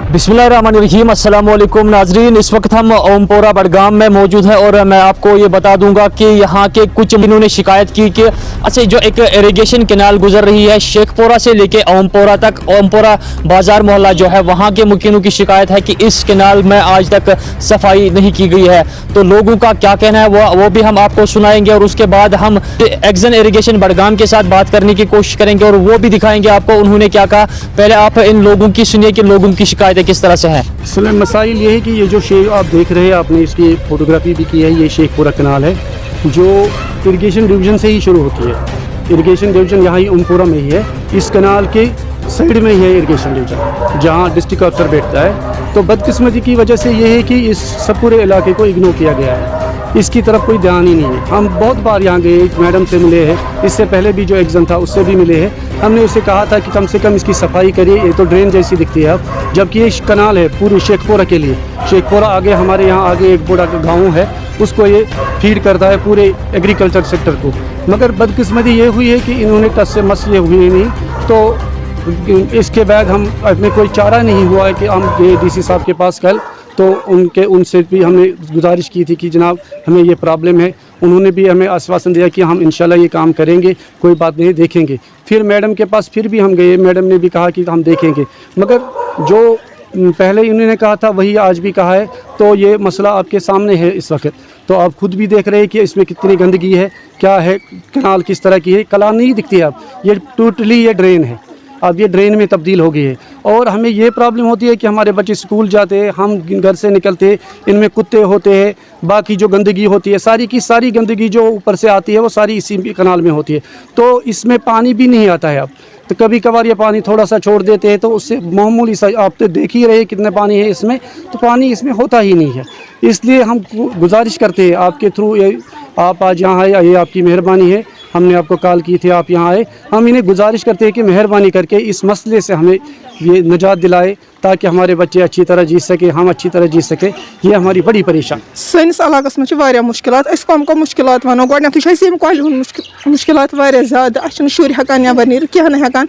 बिस्मिल्लाहिर्रहमानिर्रहीम, अस्सलाम वालेकुम नाजरीन। इस वक्त हम ओमपोरा बडगाम में मौजूद हैं और मैं आपको ये बता दूंगा कि यहाँ के कुछ इन्होंने शिकायत की कि अच्छा जो एक इरिगेशन कैनाल गुजर रही है शेखपुरा से लेके ओमपोरा तक, ओमपोरा बाजार मोहल्ला जो है वहाँ के मुकीनों की शिकायत है कि इस कैनाल में आज तक सफाई नहीं की गई है। तो लोगों का क्या कहना है वो भी हम आपको सुनाएंगे और उसके बाद हम एक्सन इरिगेशन बडगाम के साथ बात करने की कोशिश करेंगे और वो भी दिखाएंगे आपको उन्होंने क्या कहा। पहले आप इन लोगों की सुनिए कि लोगों की शिकायत किस तरह से है। असल मसाइल ये है कि ये जो शेख आप देख रहे हैं, आपने इसकी फोटोग्राफी भी की है, ये शेखपुरा कनाल है जो इरिगेशन डिवीज़न से ही शुरू होती है। इरिगेशन डिवीज़न यहाँ ही ओमपुरा में ही है। इस कनाल के साइड में ही है इरिगेशन डिवीज़न जहाँ डिस्ट्रिक्ट अफसर बैठता है। तो बदकिस्मती की वजह से ये है कि इस सब पूरे इलाके को इग्नोर किया गया है, इसकी तरफ कोई ध्यान ही नहीं है। हम बहुत बार यहाँ गए, मैडम से मिले हैं, इससे पहले भी जो एग्ज़ाम था उससे भी मिले हैं। हमने उसे कहा था कि कम से कम इसकी सफाई करिए, ये तो ड्रेन जैसी दिखती है अब, जबकि ये कनाल है पूरी शेखपुरा के लिए। शेखपुरा आगे हमारे यहाँ आगे एक बड़ा गाँव है, उसको ये फीड करता है पूरे एग्रीकल्चर सेक्टर को। मगर बदकिस्मती ये हुई है कि इन्होंने टस से मस ये हुए नहीं, तो इसके बाद हम अपने कोई चारा नहीं हुआ है कि हम ये डीसी साहब के पास कल तो उनसे भी हमने गुजारिश की थी कि जनाब हमें ये प्रॉब्लम है। उन्होंने भी हमें आश्वासन दिया कि हम इंशाल्लाह ये काम करेंगे, कोई बात नहीं, देखेंगे। फिर मैडम के पास फिर भी हम गए, मैडम ने भी कहा कि हम देखेंगे, मगर जो पहले इन्होंने कहा था वही आज भी कहा है। तो ये मसला आपके सामने है इस वक्त, तो आप खुद भी देख रहे हैं कि इसमें कितनी गंदगी है, क्या है, कनाल किस तरह की है। कनाल नहीं दिखती है अब, ये टोटली ये ड्रेन है, अब ये ड्रेन में तब्दील हो गई है। और हमें ये प्रॉब्लम होती है कि हमारे बच्चे स्कूल जाते हैं, हम घर से निकलते हैं, इनमें कुत्ते होते हैं, बाकी जो गंदगी होती है सारी की सारी गंदगी जो ऊपर से आती है वो सारी इसी कनाल में होती है। तो इसमें पानी भी नहीं आता है अब, तो कभी कभार ये पानी थोड़ा सा छोड़ देते हैं तो उससे मामूली सा, आप तो देख ही रहे कितने पानी है इसमें, तो पानी इसमें होता ही नहीं है। इसलिए हम गुजारिश करते हैं आपके थ्रू, ये आप आज यहाँ आए, ये आपकी मेहरबानी है, हमने आपको कॉल की थी, आप यहाँ आए। हम इन्हें गुजारिश करते हैं कि मेहरबानी करके इस मसले से हमें ये निजात दिलाए ताकि हमारे बच्चे अच्छी तरह जी सके, हम अच्छी तरह जी सके। ये हमारी बड़ी परेशानी। सैनिस इलाकस में वारिया मुश्किलात, अस कम मुश्किलात वनो गोडनेथ मुश्किलात वारिया ज़्यादा। अस शुर हेकान नेबर नीर क्या न हेकान,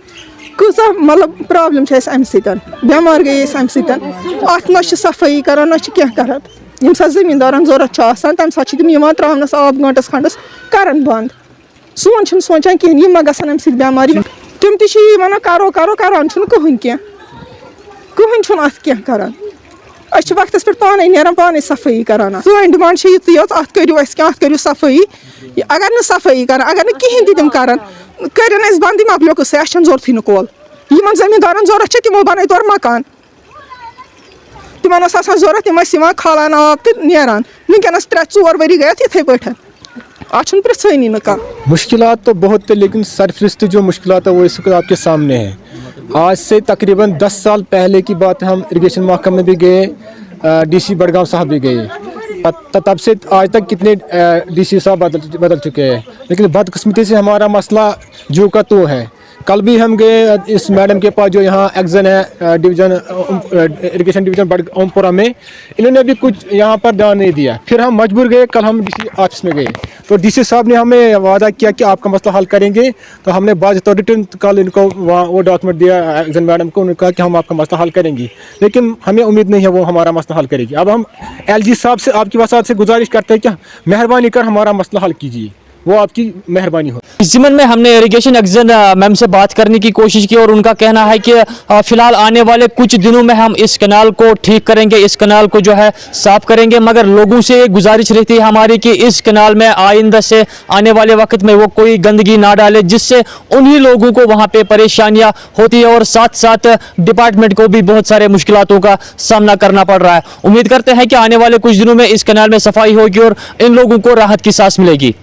कूसा मतलब प्रॉब्लम अमि सतन, बेमार गई अमि सतन। अत न सफाई करान न क्या करान, यम सा जमींदारन जरूरत आसान तम सा तम त्रावनस आब गंटस खंडस करान बंद। सोन सोचान कहें यम गसन अमि बेमारी, तम वन करो करो करान कहन कहन अत क्या करान। अस वक्त पे पाने नेरान पाने सफाई करान। सोन डिमांड ये अत करो सफाई, अगर न सफाई कर, अगर न कहें तम करान कर बंद मकलोक से अस जरूरत न कोल। यमन जमींदारन जरूरत तमो बन तौर मकान, तिमन जरूरत तम खालान आब तो नेरान। वनकस 3-4 वरी गए इथे पे आज पृछनी न कह। मुश्किलात तो बहुत है, लेकिन सरफरिस्त जो मुश्किलात है वो इस वक्त आपके सामने है। आज से तकरीबन 10 साल पहले की बात है, हम इरिगेशन महकमे में भी गए, डीसी बडगाम साहब भी गए, तब से आज तक कितने डीसी साहब बदल चुके हैं, लेकिन बदकिस्मती से हमारा मसला जो का तो है। कल भी हम गए इस मैडम के पास जो यहाँ एक्सन है डिवीज़न इरिगेशन डिवीज़न ओमपुरा में, इन्होंने भी कुछ यहाँ पर ध्यान नहीं दिया। फिर हम मजबूर गए, कल हम डीसी ऑफिस में गए तो डीसी साहब ने हमें वादा किया कि आपका मसला हल करेंगे। तो हमने बाद रिटर्न कल इनको वहाँ वो डॉक्यूमेंट दिया एक्सन मैडम को, उन्होंने कहा कि हम आपका मसला हल करेंगे, लेकिन हमें उम्मीद नहीं है वो हमारा मसला हल करेगी। अब हम LG साहब से आपकी वसात से गुजारिश करते हैं कि मेहरबानी कर हमारा मसला हल कीजिए, वो आपकी मेहरबानी हो। इस ज़िमन में हमने इरिगेशन एक्सन मैम से बात करने की कोशिश की और उनका कहना है कि फ़िलहाल आने वाले कुछ दिनों में हम इस कनाल को ठीक करेंगे, इस कनाल को जो है साफ़ करेंगे। मगर लोगों से गुजारिश रहती है हमारी कि इस कनाल में आइंदा से आने वाले वक्त में वो कोई गंदगी ना डाले, जिससे उन्हीं लोगों को वहाँ पे परेशानियाँ होती है और साथ साथ डिपार्टमेंट को भी बहुत सारे मुश्किलातों का सामना करना पड़ रहा है। उम्मीद करते हैं कि आने वाले कुछ दिनों में इस कनाल में सफाई होगी और इन लोगों को राहत की सांस मिलेगी।